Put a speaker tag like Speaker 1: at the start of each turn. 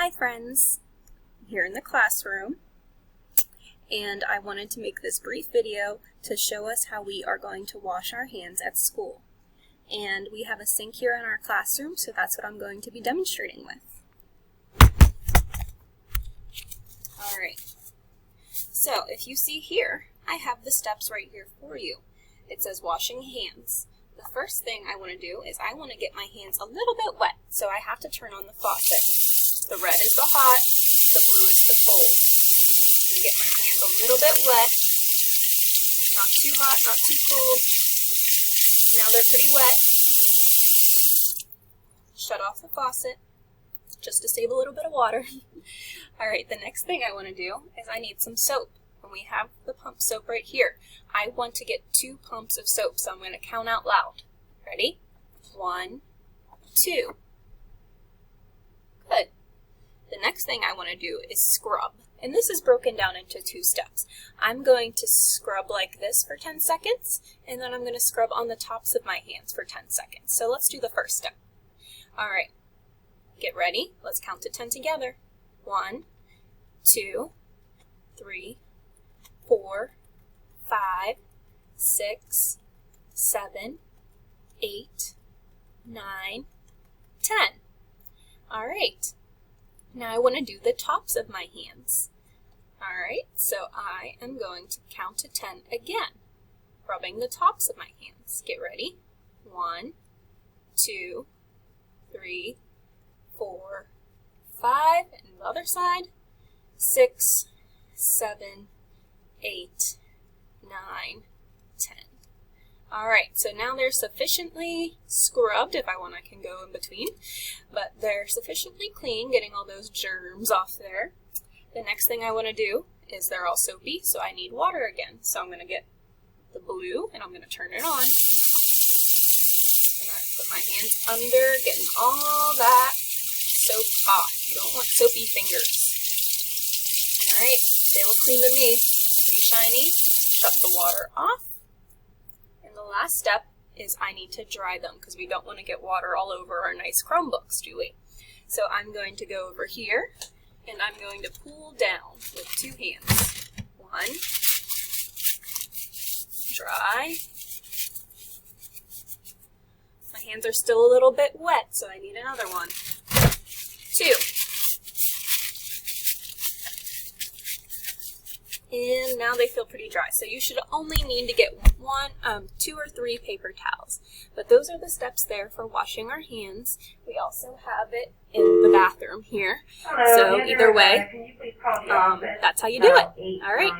Speaker 1: Hi friends, I'm here in the classroom and I wanted to make this brief video to show us how we are going to wash our hands at school. And we have a sink here in our classroom, so that's what I'm going to be demonstrating with. Alright, so if you see here, I have the steps right here for you. It says washing hands. The first thing I want to do is I want to get my hands a little bit wet, so I have to turn on the faucet. The red is the hot, the blue is the cold. I'm going to get my hands a little bit wet, not too hot, not too cold. Now they're pretty wet. Shut off the faucet, just to save a little bit of water. Alright, the next thing I want to do is I need some soap. And we have the pump soap right here. I want to get 2 pumps of soap, so I'm going to count out loud. Ready? 1, 2. Good. The next thing I want to do is scrub. And this is broken down into 2 steps. I'm going to scrub like this for 10 seconds, and then I'm going to scrub on the tops of my hands for 10 seconds. So let's do the first step. Alright, get ready. Let's count to 10 together. 1, 2, 3, 4, 5, 6, 7, 8, 9, 10. Alright, now I want to do the tops of my hands. Alright, so I am going to count to 10 again, rubbing the tops of my hands. Get ready. 1, 2, 3, 4, 5, and the other side. 6, 7, 8, 9, 10. Alright, so now they're sufficiently scrubbed. If I want, I can go in between. But they're sufficiently clean, getting all those germs off there. The next thing I want to do is they're all soapy, so I need water again. So I'm going to get the blue, and I'm going to turn it on. And I put my hands under, getting all that soap off. You don't want soapy fingers. Alright, they look clean to me. Pretty shiny. Shut the water off. And the last step is I need to dry them because we don't want to get water all over our nice Chromebooks, do we? So I'm going to go over here and I'm going to pull down with 2 hands. 1, dry. My hands are still a little bit wet, so I need another one. 2. And now they feel pretty dry. So you should only need to get 2 or 3 paper towels. But those are the steps there for washing our hands. We also have it in the bathroom here. So either way, that's how you do it. All right.